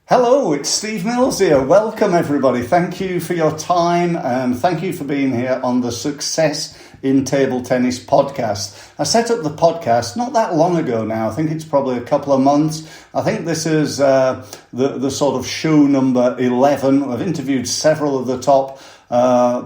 Hello, it's Steve Mills here. Welcome, everybody. Thank you for your time and thank you for being here on the Success in Table Tennis podcast. I set up the podcast not that long ago now. I think it's probably a couple of months. I think this is the sort of show number 11. I've interviewed several of the top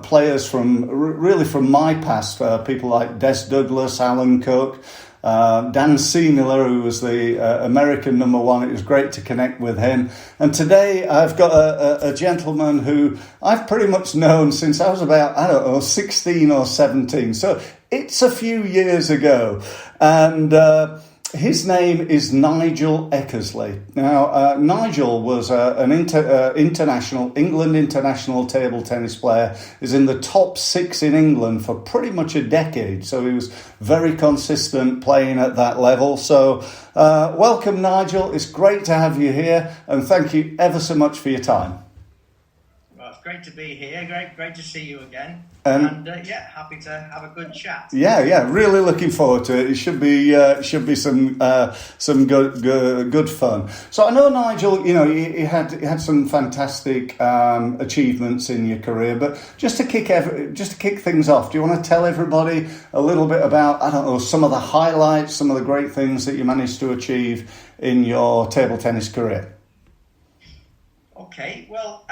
players from my past, people like Des Douglas, Alan Cook, Dan Miller, who was the American number one. It was great to connect with him. And today I've got a gentleman who I've pretty much known since I was about, 16 or 17. So it's a few years ago. And his name is Nigel Eckersley. Now, Nigel was an England international table tennis player. Is in the top 6 in England for pretty much a decade. So he was very consistent playing at that level. So welcome, Nigel. It's great to have you here. And thank you ever so much for your time. Well, it's great to be here. Great to see you again. And happy to have a good chat. Yeah, really looking forward to it. It should be some good fun. So I know, Nigel, you had some fantastic achievements in your career, but just to kick things off, do you want to tell everybody a little bit about some of the highlights, some of the great things that you managed to achieve in your table tennis career? Okay, well,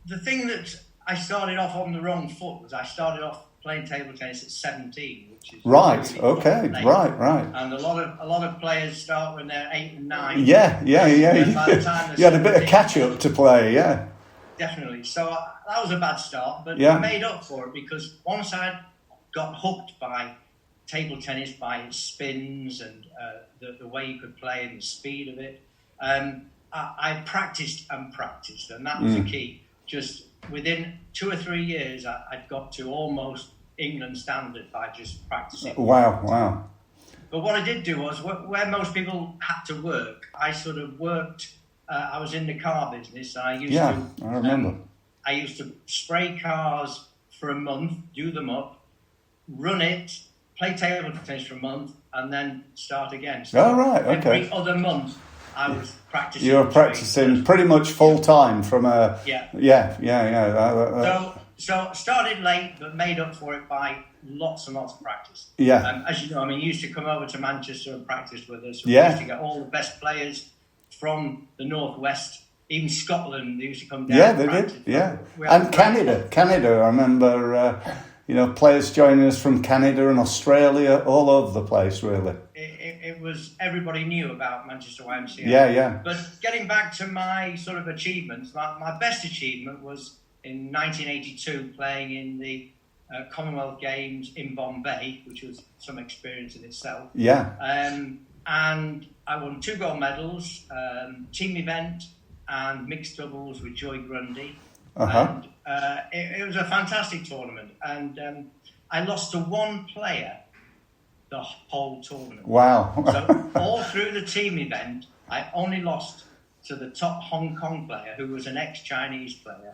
the thing that I started off on the wrong foot was I started off playing table tennis at 17, which is right. Really okay, late. Right. And a lot of players start when they're 8 and 9. Yeah. And by the time you had a bit of catch up to play, yeah. Definitely. So that was a bad start, but yeah. I made up for it because once I got hooked by table tennis, by its spins and the way you could play and the speed of it, I practiced, and that was the key. Just within 2 or 3 years, I'd got to almost England standard by just practicing. Wow. But what I did do was, where most people had to work, I sort of worked. I was in the car business. And I remember. I used to spray cars for a month, do them up, run it, play table tennis for a month, and then start again. So okay. Every other month, I was practicing. You were practicing pretty much full time from a... Yeah. So started late, but made up for it by lots and lots of practice. Yeah. As you know, you used to come over to Manchester and practice with us. Yeah. We used to get all the best players from the Northwest, even Scotland. They used to come down. Yeah, they did. Yeah. And Canada. I remember, players joining us from Canada and Australia, all over the place, really. It was, everybody knew about Manchester YMCA. Yeah. But getting back to my sort of achievements, my best achievement was in 1982 playing in the Commonwealth Games in Bombay, which was some experience in itself. Yeah. And I won 2 gold medals, team event and mixed doubles with Joy Grundy. Uh-huh. And it was a fantastic tournament. And I lost to one player the whole tournament. Wow. So all through the team event, I only lost to the top Hong Kong player, who was an ex-Chinese player.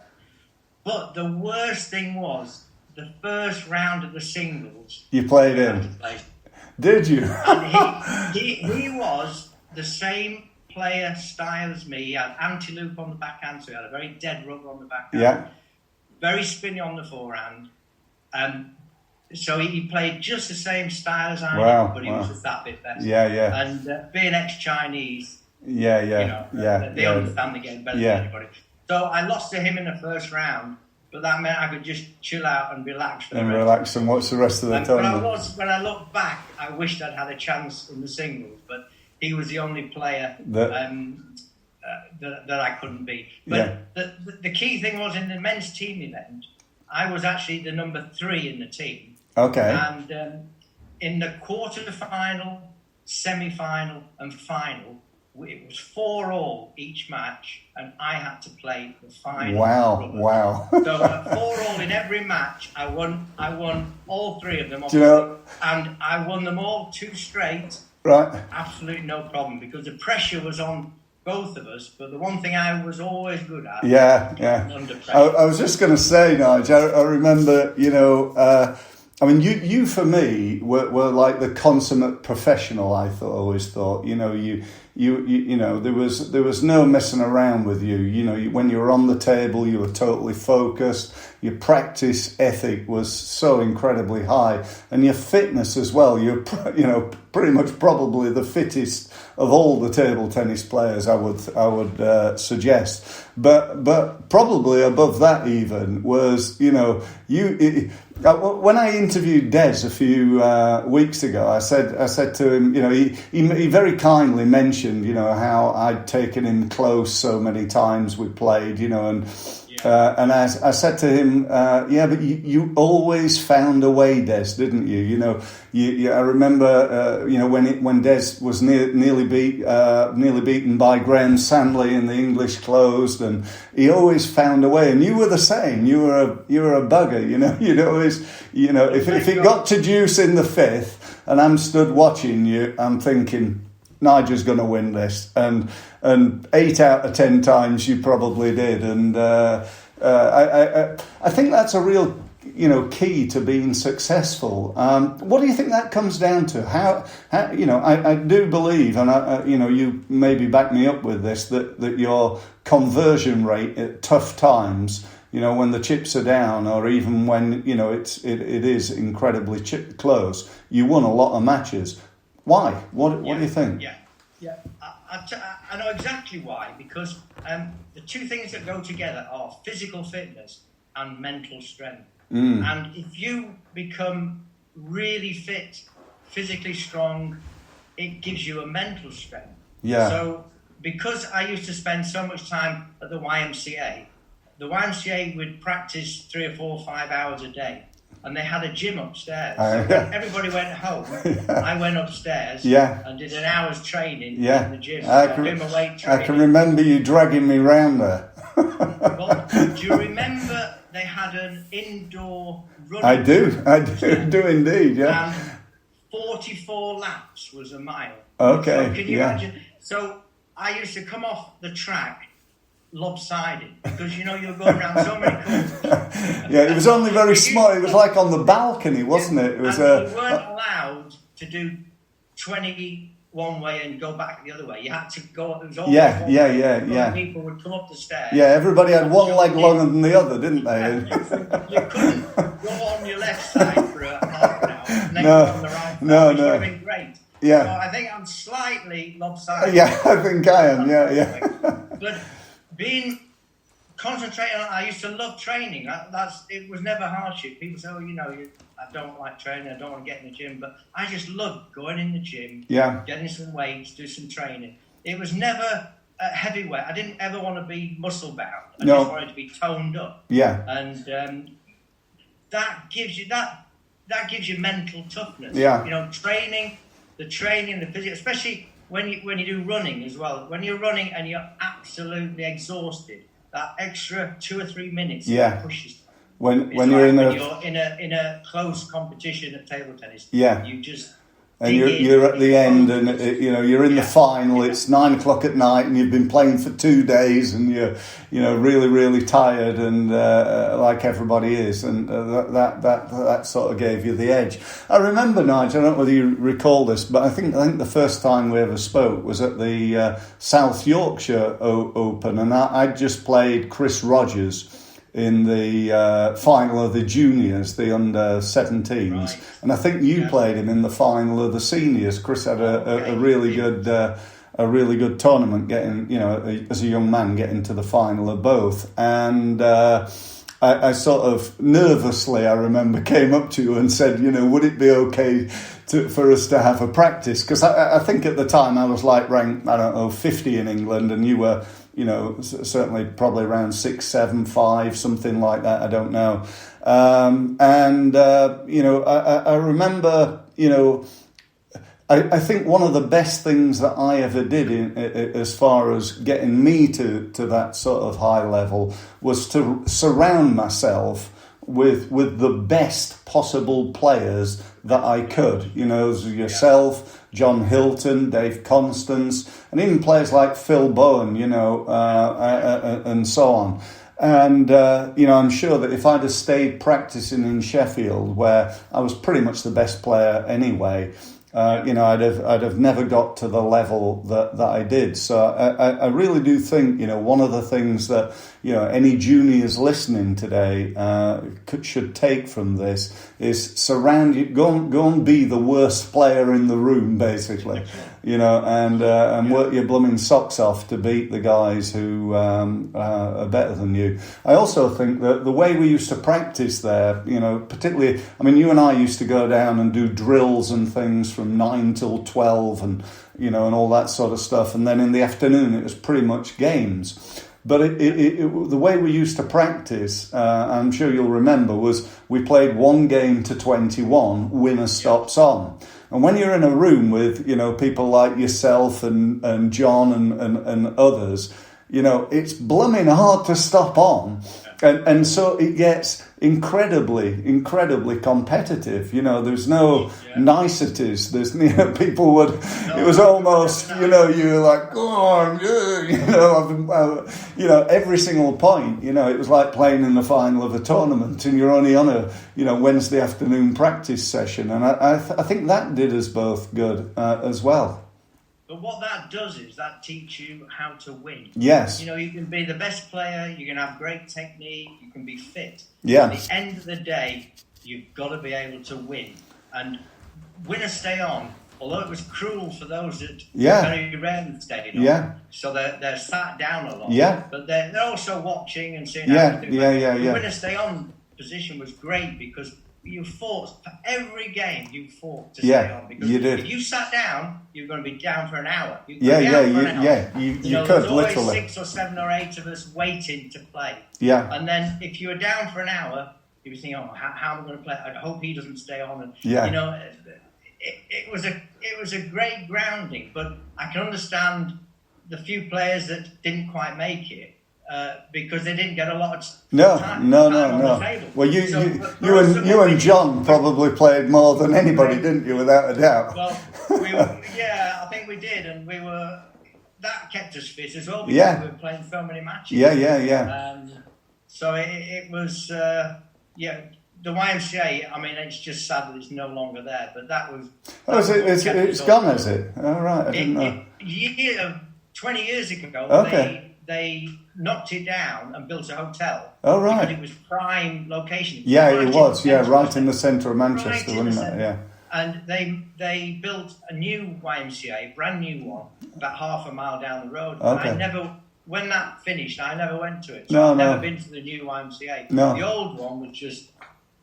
But the worst thing was, the first round of the singles... You played in? Did you? And he was the same player style as me. He had anti-loop on the backhand, so he had a very dead rubber on the backhand. Yeah. Very spinny on the forehand. So he played just the same style as I did, but he was just that bit better. Yeah. And being ex-Chinese, they understand the game better than anybody. So I lost to him in the first round, but that meant I could just chill out and relax. Relax and watch the rest of the tournament. When I look back, I wished I'd had a chance in the singles, but he was the only player that I couldn't beat. But the key thing was, in the men's team event, I was actually the number 3 in the team. Okay. And in the quarter-final, semi-final and final, it was 4-4 each match, and I had to play the final. Wow. So 4-4 in every match. I won all 3 of them. And I won them all 2 straight. Right. Absolutely no problem, because the pressure was on both of us, but the one thing I was always good at. Yeah. Under pressure. I was just going to say, Nigel, I remember, you for me were like the consummate professional. I always thought, you know, there was no messing around with you. You know, when you were on the table, you were totally focused. Your practice ethic was so incredibly high, and your fitness as well. You're, you know, pretty much probably the fittest of all the table tennis players, I would suggest. But probably above that even was, you know, when I interviewed Des a few weeks ago, I said to him, you know, he very kindly mentioned, you know, how I'd taken him close so many times we played, you know, and I said to him, yeah, but you always found a way, Des, didn't you? You know, I remember, you know, when Des was nearly beaten by Graham Sandley in the English closed, and he always found a way. And you were the same. You were a bugger. You know, you'd always, you know, if it got to deuce in the fifth, and I'm stood watching you, I'm thinking, Nigel's going to win this, and 8 out of 10 times you probably did, and I think that's a real, you know, key to being successful. What do you think that comes down to? How you know, I do believe, and you know, you maybe back me up with this, that your conversion rate at tough times, you know, when the chips are down, or even when, you know, it is incredibly close, you won a lot of matches. Why? What do you think? Yeah. I know exactly why, because the two things that go together are physical fitness and mental strength. And if you become really fit, physically strong, it gives you a mental strength. Yeah. So because I used to spend so much time at the YMCA would practice 3 or 4 or 5 hours a day. And they had a gym upstairs. So when everybody went home, I went upstairs and did an hour's training in the gym. I can remember you dragging me round there. Well, do you remember they had an indoor running? I do indeed, yeah. And 44 laps was a mile. Okay, so can you imagine? So I used to come off the track lopsided, because you know you're going around so many corners. Yeah, it was only very small. It was like on the balcony, wasn't it? It was. You weren't allowed to do 20 one way and go back the other way. You had to go. It was always yeah. People would come up the stairs. Yeah, everybody had one leg longer than the other, didn't they? You couldn't go on your left side for half an hour and then go on the right side, which would have been great. Yeah. So I think I'm slightly lopsided. Yeah, I think I am. Yeah. But being concentrating on, I used to love training. It was never hardship. People say, you know, I don't like training, I don't want to get in the gym, but I just loved going in the gym, getting some weights, do some training. It was never heavyweight. I didn't ever want to be muscle bound. I just wanted to be toned up. Yeah. And that gives you mental toughness. Yeah. You know, the physical, especially when you do running as well. When you're running and you're absolutely exhausted, that extra 2 or 3 minutes pushes. When you're in a close competition at table tennis, you just and you're at the end, and you know you're in the final. It's 9 o'clock at night, and you've been playing for 2 days, and you're really really tired, and like everybody is, and that sort of gave you the edge. I remember, Nigel, I don't know whether you recall this, but I think the first time we ever spoke was at the South Yorkshire Open, and I just played Chris Rogers in the final of the juniors, the under 17s, and I think you played him in the final of the seniors. Chris had a really good tournament, getting, you know, as a young man, getting to the final of both. And I sort of nervously, I remember, came up to you and said, you know, would it be okay for us to have a practice? Because I think at the time I was like ranked, I don't know, 50 in England, and you were, you know, certainly probably around 6, 7, 5, something like that. I don't know. You know, I remember, you know, I think one of the best things that I ever did as far as getting me to that sort of high level was to surround myself with the best possible players that I could. You know, yourself, John Hilton, Dave Constance, and even players like Phil Bowen, you know, and so on. And, you know, I'm sure that if I'd have stayed practicing in Sheffield, where I was pretty much the best player anyway, I'd have never got to the level that I did. So I really do think, one of the things that, any juniors listening today should take from this is go and be the worst player in the room, basically, and work your blooming socks off to beat the guys who are better than you. I also think that the way we used to practice there, particularly, you and I used to go down and do drills and things from 9 till 12 and all that sort of stuff, and then in the afternoon it was pretty much games. But the way we used to practice, I'm sure you'll remember, was we played one game to 21, winner stops on. And when you're in a room with, people like yourself and John and others, it's blooming hard to stop on. And so it gets incredibly competitive. There's no niceties. There's, people would, it was almost, you were like, go on, every single point, it was like playing in the final of a tournament and you're only on a, Wednesday afternoon practice session. And I think that did us both good as well. But what that does is that teach you how to win. Yes. You can be the best player, you can have great technique, you can be fit. Yeah. At the end of the day, you've got to be able to win. And win or stay on, although it was cruel for those that very rarely stayed on. Yeah. So they're sat down a lot. Yeah. But they're also watching and seeing how to do it. The win or stay on position was great because you fought for every game. You fought to stay on because you did. If you sat down, you're going to be down for an hour. You could there's literally. Always 6 or 7 or 8 of us waiting to play. Yeah. And then if you were down for an hour, you were thinking, how am I going to play? I hope he doesn't stay on. And it was a great grounding. But I can understand the few players that didn't quite make it. Because they didn't get a lot of time on the table. Well, you and John probably played more than anybody, didn't you? Without a doubt. Well, I think we did, and that kept us fit as well because we were playing so many matches. So it was, the YMCA. It's just sad that it's no longer there, but that was. It's gone, is it? All right, I didn't know. 20 years ago, they knocked it down and built a hotel. Oh, right. Because it was prime location. It was. Right in the centre of Manchester, wasn't it? Yeah. And they built a new YMCA, brand new one, about half a mile down the road. Okay. And when that finished, I never went to it. So I've never been to the new YMCA. No. The old one was just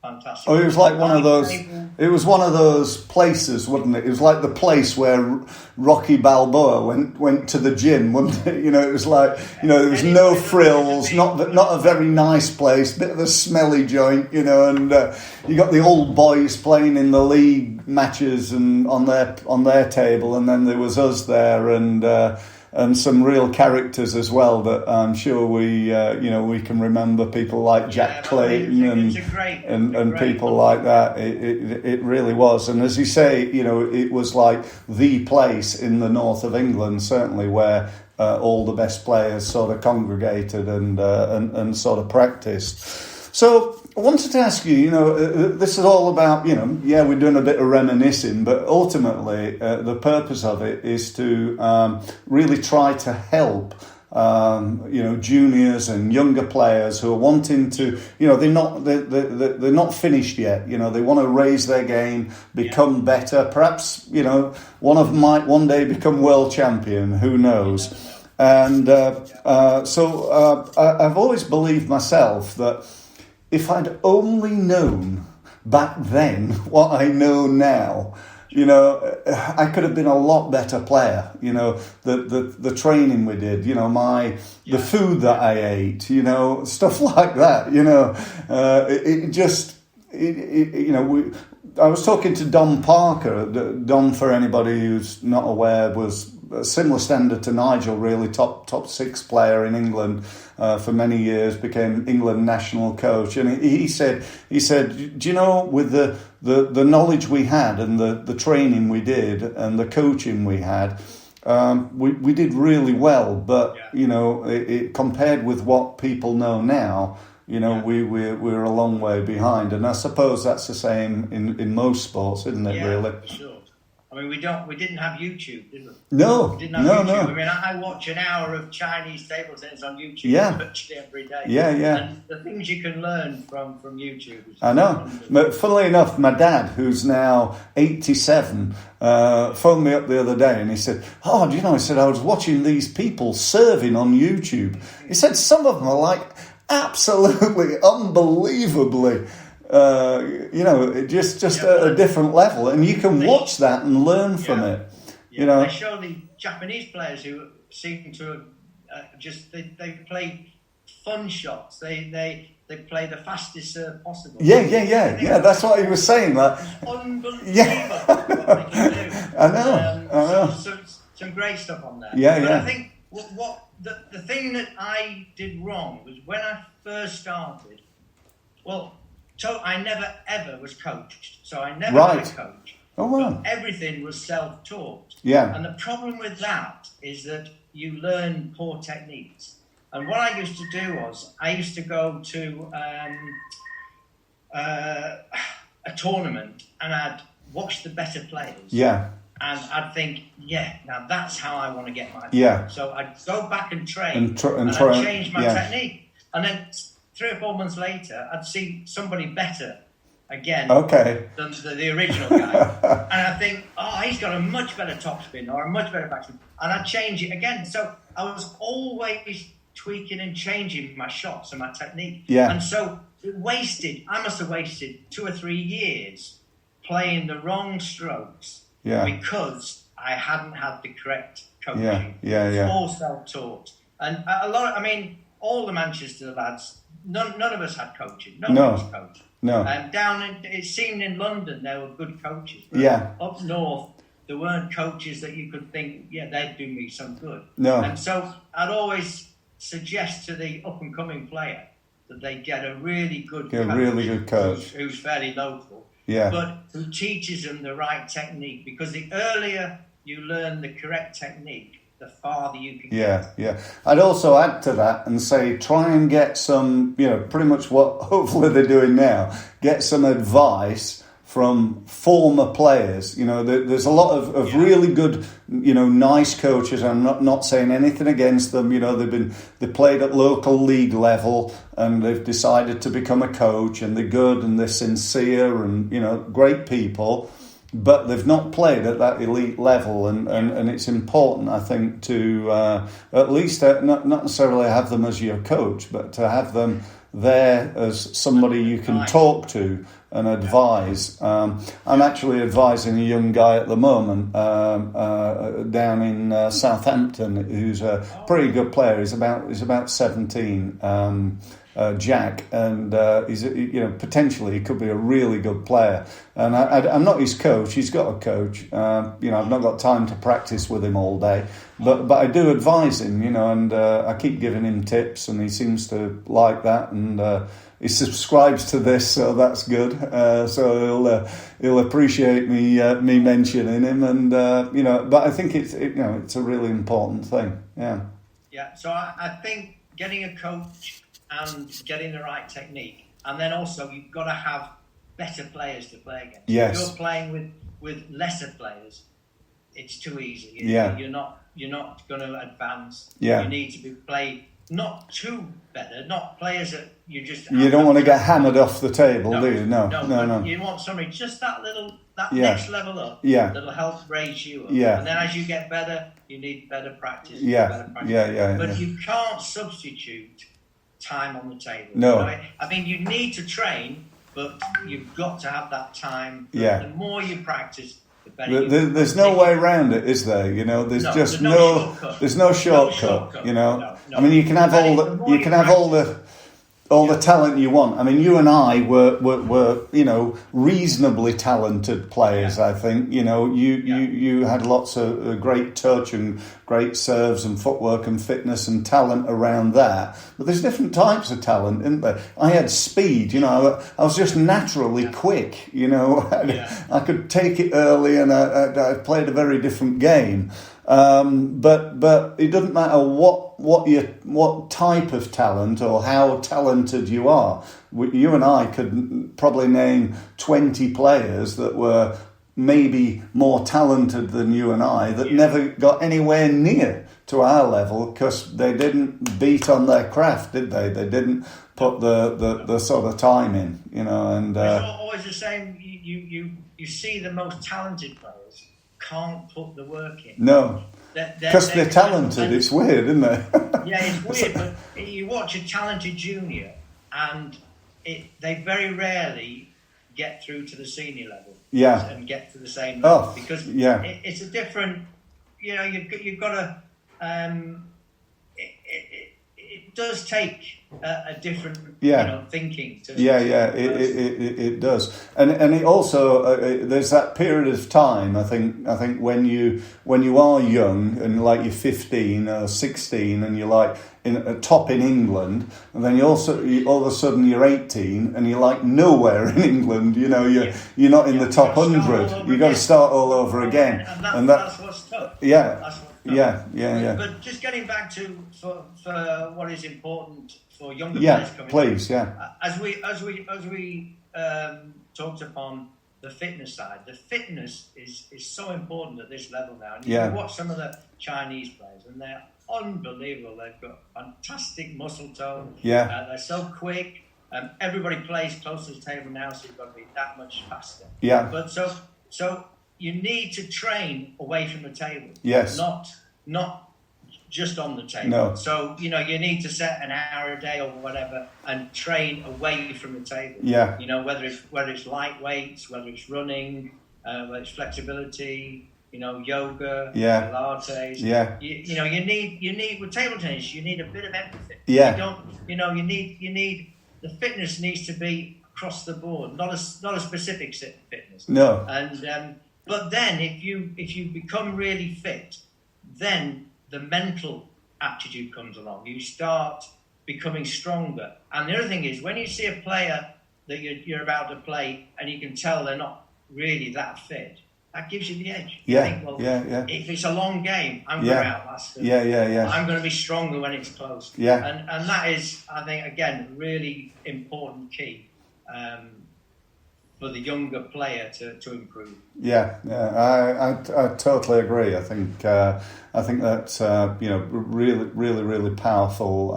fantastic. Oh, it was like one of those. It was one of those places, wasn't it? It was like the place where Rocky Balboa went to the gym, wasn't it? It was like there was no frills, not a very nice place, bit of a smelly joint, and you got the old boys playing in the league matches and on their table, and then there was us there and some real characters as well that I'm sure we can remember, people like Jack Clayton and people like that. It really was, and as you say, it was like the place in the north of England, certainly, where all the best players sort of congregated and sort of practiced. So I wanted to ask you, this is all about, we're doing a bit of reminiscing, but ultimately the purpose of it is to really try to help, juniors and younger players who are wanting to, they're not finished yet. They want to raise their game, become better. Perhaps, one of them might one day become world champion. Who knows? And so I've always believed myself that if I'd only known back then what I know now, I could have been a lot better player. The training we did, the food that I ate, stuff like that. I was talking to Don Parker. Don, for anybody who's not aware, was a similar standard to Nigel, really top 6 player in England for many years, became England national coach, and he said, do you know, with the knowledge we had and the training we did and the coaching we had, we did really well, but it compared with what people know now, we're a long way behind, and I suppose that's the same in most sports, isn't it? Yeah, really? for sure. I mean, we didn't have YouTube, did we? No, we didn't have YouTube. No. I mean, I watch an hour of Chinese table tennis on YouTube virtually every day. Yeah. And the things you can learn from YouTube. I know. But funnily enough, my dad, who's now 87, phoned me up the other day and he said, "Oh, do you know?" He said, "I was watching these people serving on YouTube." He said some of them are like absolutely unbelievably. Just at a different level, and you can watch that and learn from it. Yeah. You know, they show the Japanese players who seem to they play fun shots. They play the fastest serve possible. Yeah. That's what he was saying. That unbelievable. Yeah. What they can do. I know. Some great stuff on there. Yeah. But I think what the thing that I did wrong was when I first started. Well. So I never ever was coached. So I never had a coach. Oh wow! Everything was self-taught. Yeah. And the problem with that is that you learn poor techniques. And what I used to do was I used to go to a tournament and I'd watch the better players. Yeah. And I'd think, now that's how I want to get my point. Yeah. So I'd go back and train and I'd change my technique. And then 3 or 4 months later, I'd see somebody better again than the original guy. And I think, he's got a much better topspin or a much better backspin. And I'd change it again. So I was always tweaking and changing my shots and my technique. Yeah. And so I must have wasted 2 or 3 years playing the wrong strokes because I hadn't had the correct coaching. It's all self-taught. And all the Manchester lads, none of us had coaching. No one was coaching. No. It seemed in London there were good coaches. But up north, there weren't coaches that you could think, they'd do me some good. No. And so I'd always suggest to the up-and-coming player that they get a really good coach. Who's fairly local, but who teaches them the right technique. Because the earlier you learn the correct technique, the farther you can get. Yeah. I'd also add to that and say try and get some, pretty much what hopefully they're doing now, get some advice from former players. There's a lot of really good, nice coaches. I'm not saying anything against them. They played at local league level and they've decided to become a coach and they're good and they're sincere and, great people. But they've not played at that elite level, and it's important, I think, to at least not necessarily have them as your coach, but to have them there as somebody you can talk to and advise. I'm actually advising a young guy at the moment down in Southampton who's a pretty good player. He's about 17. Jack, and he's potentially he could be a really good player. And I'm not his coach; he's got a coach. I've not got time to practice with him all day, but I do advise him, and I keep giving him tips, and he seems to like that, and he subscribes to this, so that's good. So he'll appreciate me mentioning him, and but I think it's a really important thing. Yeah. So I think getting a coach and getting the right technique, and then also you've got to have better players to play against. Yes. If you're playing with lesser players, it's too easy. You're not going to advance. Yeah. You need to be played not too better, not players that you just. You don't want to get hammered off the table, do you? No. You want somebody just that next level up. Yeah. That'll help raise you up. Yeah. And then as you get better, you need better practice. Yeah. But you can't substitute time on the table. No. I mean, you need to train, but you've got to have that time. Yeah. The more you practice, the better. There's no way around it, is there? There's no shortcut. No. I mean, you can have all the talent you want. I mean, you and I were reasonably talented players. I think you had lots of great touch and great serves and footwork and fitness and talent around that. But there's different types of talent, isn't there? I had speed. I was just naturally quick. I could take it early, and I played a very different game. But it doesn't matter what type of talent or how talented you are. You and I could probably name 20 players that were maybe more talented than you and I that never got anywhere near to our level because they didn't beat on their craft, did they? They didn't put the sort of time in, you know. And it's always the same. You see the most talented players can't put the work in. No, because they're talented. It's weird, isn't it? Yeah, it's weird. But you watch a talented junior, and they very rarely get through to the senior level. Yeah, and get to the same level because it's a different. You know, you've got to. It does take a different, thinking. It does, and it also there's that period of time. I think when you are young and like you're 15 or 16 and you're like top in England, and then all of a sudden you're 18 and you're like nowhere in England. You know, you're not in the top 100. You've got to start all over again, and that's what's tough. Yeah. But just getting back to for what is important for younger players coming please, as we talked upon the fitness side. The fitness is so important at this level now. And you watch some of the Chinese players, and they're unbelievable. They've got fantastic muscle tone. They're so quick. Everybody plays close to the table now, so you've got to be that much faster. But so you need to train away from the table. Yes. Not just on the table. No. So, you need to set an hour a day or whatever and train away from the table. Yeah. Whether it's light weights, whether it's running, whether it's flexibility, yoga, Pilates. Yeah. You need with table tennis, you need a bit of empathy. Yeah. You need the fitness needs to be across the board, not a specific fitness. No. And but then if you become really fit, then the mental aptitude comes along. You start becoming stronger. And the other thing is, when you see a player that you're about to play and you can tell they're not really that fit, that gives you the edge. You think, if it's a long game, I'm going to outlast them. I'm going to be stronger when it's close. And that is, I think, again, really important key for the younger player to improve. I totally agree. I think that's really powerful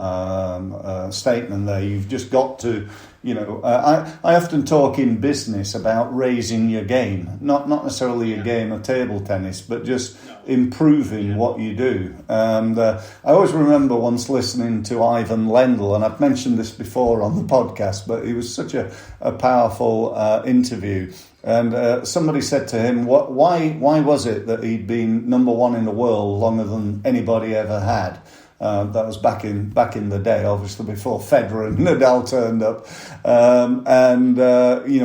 statement there. You've just got to, I often talk in business about raising your game, not necessarily your game of table tennis, but just improving what you do. And I always remember once listening to Ivan Lendl, and I've mentioned this before on the podcast, but it was such a powerful interview. And somebody said to him, why was it that he'd been number one in the world longer than anybody ever had? That was back in the day, obviously before Federer and Nadal turned up.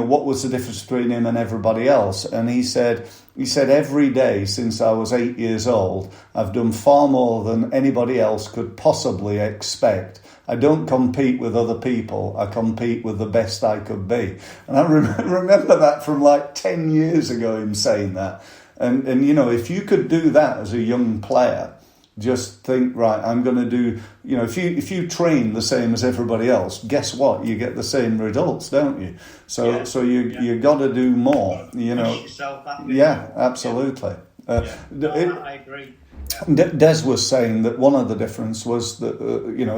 What was the difference between him and everybody else? And he said every day since I was 8 years old, I've done far more than anybody else could possibly expect. I don't compete with other people. I compete with the best I could be. And I remember that from like 10 years ago, him saying that. And if you could do that as a young player, just think, right, I'm going to do, if you train the same as everybody else, guess what? You get the same results, don't you? So you got to do more, Push yourself that bit more. Absolutely. I agree. Des was saying that one of the difference was that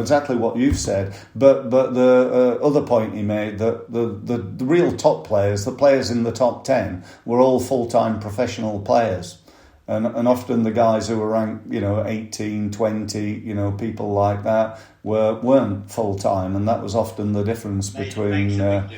exactly what you've said, but the other point he made that the real top players, the players in the top 10, were all full-time professional players, and often the guys who were ranked 18, 20, people like that weren't full-time, and that was often the difference between absolutely.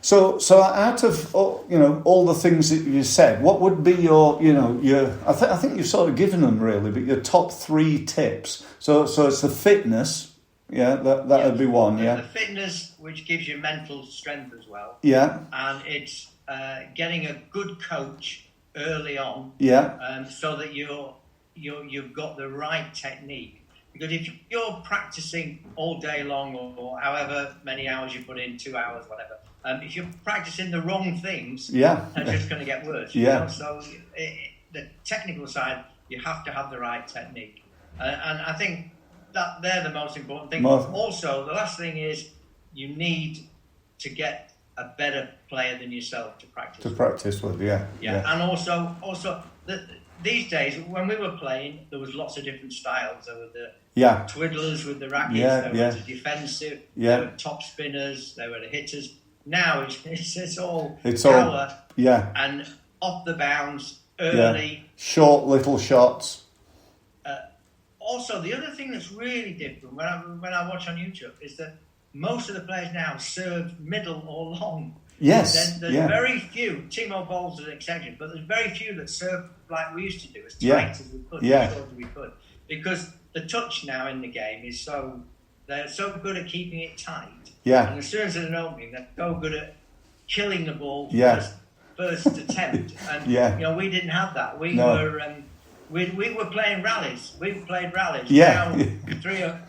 So out of all the things that you said, what would be your I think you've sort of given them really, but your top 3 tips. So it's the fitness, that would be one, The fitness, which gives you mental strength as well. And it's getting a good coach early on. So that you've got the right technique. Because if you're practicing all day long or however many hours you put in, 2 hours, whatever. If you're practicing the wrong things, they're just going to get worse. So the technical side, you have to have the right technique. And I think that they're the most important thing. Also, the last thing is you need to get a better player than yourself to practice. With, yeah. And also these days when we were playing, there was lots of different styles. There were the twiddlers with the rackets. There was the defensive. There were top spinners. There were the hitters. Now it's all power. And off the bounce early, short little shots. Also, the other thing that's really different when I watch on YouTube is that most of the players now serve middle or long. Yes. There's very few. Timo Bowles is an exception, but there's very few that serve like we used to do, as tight as we could, as short as we could. Because the touch now in the game is they're so good at keeping it tight. And as soon as there's an opening, they're so good at killing the ball first attempt. And we didn't have that. We were playing rallies. We've played rallies. Now, three or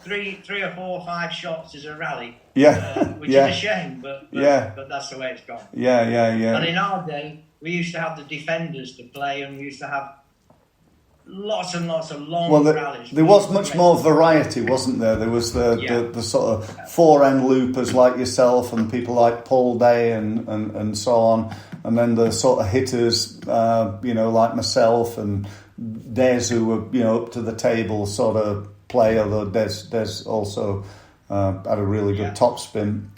four or five shots is a rally. Which is a shame, but that's the way it's gone. And in our day, we used to have the defenders to play, and we used to have lots and lots of long rallies. There was much more variety, wasn't there? There was the sort of forehand loopers like yourself and people like Paul Day and so on, and then the sort of hitters, like myself and Des, who were up to the table sort of play. Although Des also had a really good topspin,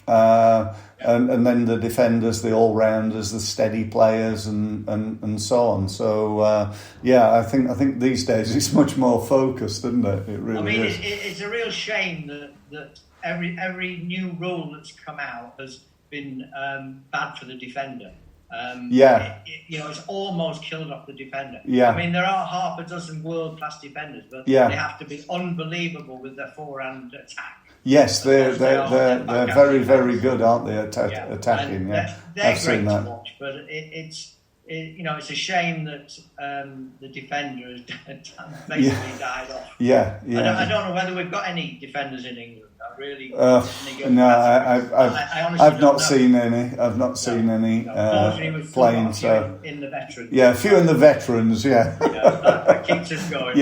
and then the defenders, the all rounders, the steady players, and so on. So I think these days it's much more focused, isn't it? It really is. It's a real shame that every new rule that's come out has been bad for the defender. It's almost killed off the defender. I mean, there are half a dozen world-class defenders, but they have to be unbelievable with their forehand attack. Yes, they're very, very good, aren't they, attacking? They're I've seen great that. to watch, but it's a shame that the defender has basically died off. I don't know whether we've got any defenders in England. I really I've not seen any. I've not seen any playing. So in the veterans. A few in the veterans. That keeps us going.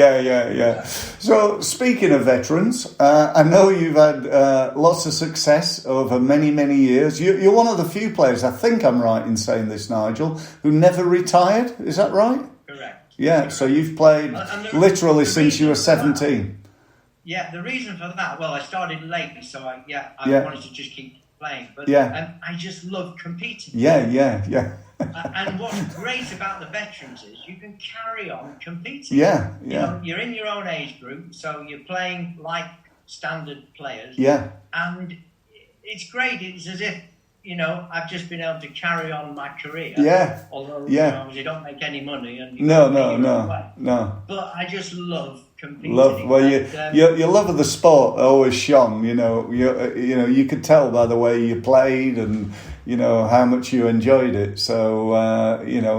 So speaking of veterans, I know you've had lots of success over many, many years. You're one of the few players, I think I'm right in saying this, Nigel, who never retired. Is that right? Correct. So you've played literally since you were 17. The reason for that, well, I started late, so I wanted to just keep playing. But I just love competing. And what's great about the veterans is you can carry on competing. You're in your own age group, so you're playing like standard players. And it's great. It's as if, I've just been able to carry on my career. Although, obviously don't make any money. And No. But I just love competing. Your love of the sport always shone. You could tell by the way you played and how much you enjoyed it. So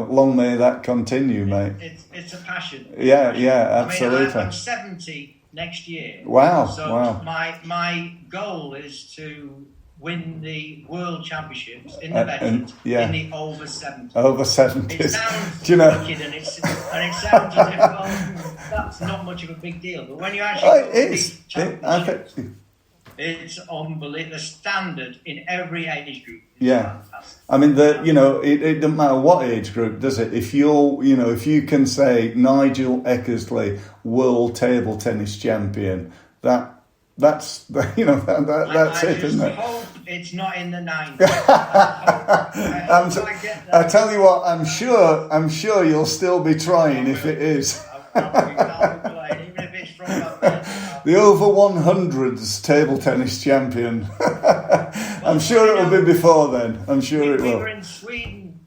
long may that continue, mate. It's a passion. Absolutely. I'm 70 next year. Wow. So my goal is to win the World Championships in the veterans in the over 70s. Over 70s. It sounds wicked and it sounds as if that's not much of a big deal. But when you actually it's unbelievable. The standard in every age group is fantastic. I mean, it doesn't matter what age group, does it? If if you can say Nigel Eckersley, world table tennis champion, that's it, isn't it? I hope it's not in the 90s. I tell you what, I'm sure you'll still be trying if it is. Even if it's from the over 100s table tennis champion. I'm sure it will be before then. I'm sure it will. We were in Sweden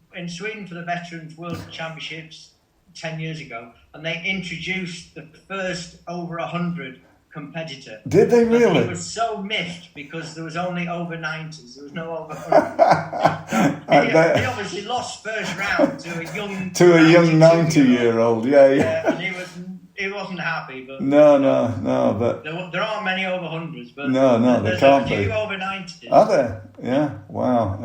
for the Veterans World Championships 10 years ago, and they introduced the first over 100 competitor. Did they really? He was so miffed because there was only over 90s. There was no over 100. He obviously lost first round to a young 90-year-old. And he wasn't happy. But no. But there aren't many over 100s. But no, there can't be. There's a few over 90s. Are there? Yeah. Wow.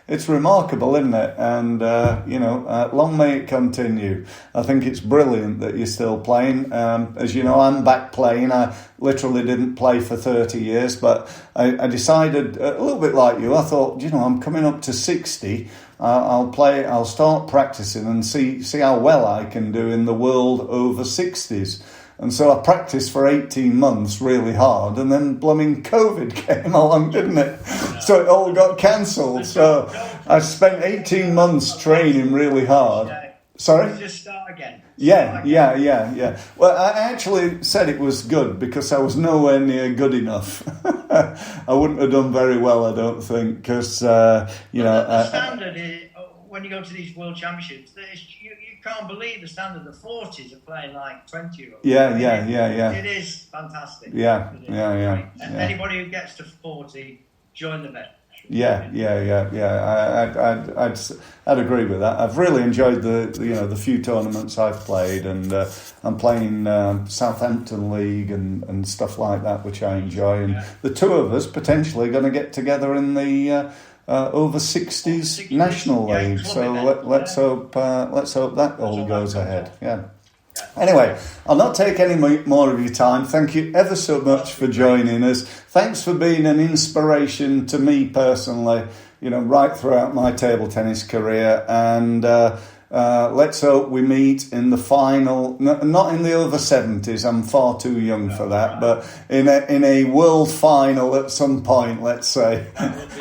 It's remarkable, isn't it? And, long may it continue. I think it's brilliant that you're still playing. As you know, I'm back playing. I literally didn't play for 30 years, but I decided, a little bit like you, I thought, I'm coming up to 60. I'll start practicing and see how well I can do in the world over 60s. And so I practiced for 18 months really hard, and then blooming COVID came along, didn't it? So it all got cancelled. So I spent 18 months training really hard. Sorry? Just start again. Yeah. Well, I actually said it was good because I was nowhere near good enough. I wouldn't have done very well, I don't think, because, The standard is, when you go to these World Championships, you can't believe the standard. The 40s are playing like 20-year-olds. Yeah. It is fantastic. Yeah. Anybody who gets to 40, join the vet. Yeah. I'd agree with that. I've really enjoyed the few tournaments I've played, and I'm playing Southampton League and stuff like that, which I enjoy. And the two of us potentially going to get together in the over 60s National League. So let's hope that all goes ahead. Yeah. Anyway, I'll not take any more of your time. Thank you ever so much for joining us. Thanks for being an inspiration to me personally, right throughout my table tennis career. And let's hope we meet in the final, not in the over 70s, I'm far too young for that, but in a world final at some point, let's say.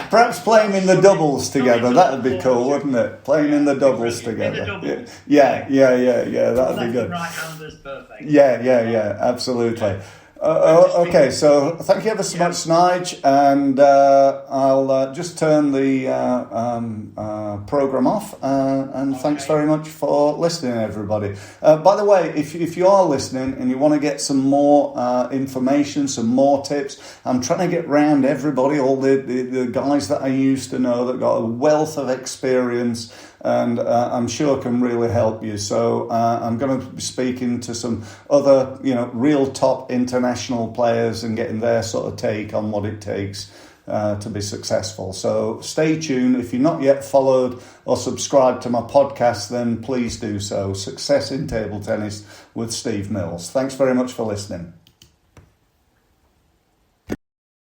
Perhaps playing in the doubles together, that would be cool, wouldn't it? Playing in the doubles together. Yeah, that would be good. Right-handers, perfect. Yeah, absolutely. Okay, so thank you ever so much, Nige, and I'll just turn the program off, and thanks very much for listening, everybody. By the way, if you are listening and you want to get some more information, some more tips, I'm trying to get round everybody, all the guys that I used to know that got a wealth of experience, and I'm sure can really help you. So I'm going to be speaking to some other, real top international players and getting their sort of take on what it takes to be successful. So stay tuned. If you're not yet followed or subscribed to my podcast, then please do so. Success in Table Tennis with Steve Mills. Thanks very much for listening.